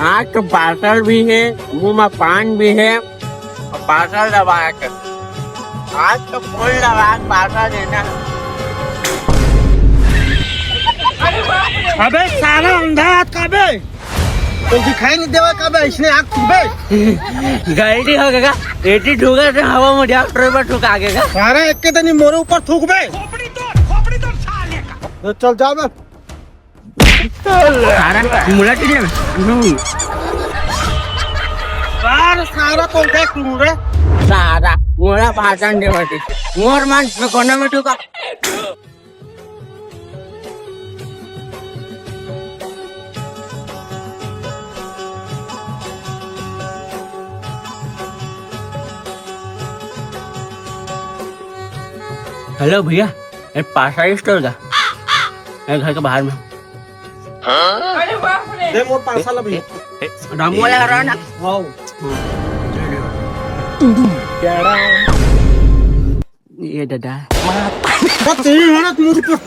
आज तो पार्सल भी है, मुंह में पान भी है और पार्सल दबाया कर। आज तो फुल दबा पार्सल देना। अबे साला अंधा हाथ का बे, तो दिखाई नहीं देवा का बे, इसने आग बे। गलती हो गया, एटी ठुका तो हवा में डॉक्टर पर ठुका गया। सारा एक के दिन मोरे ऊपर थूक बे। तो चल जा बे। सारा मुला किधर है? सारा कौन देख तू रे? सारा मुला पाचन देवती मोर मान में कोना में ठुका। हेलो भैया, ये पार्सल स्टोर का घर के बाहर में। दे मोर पार्सल अभी। रामू वाला रहा ना। हां ये दादा तेरी मेहनत मुझ पर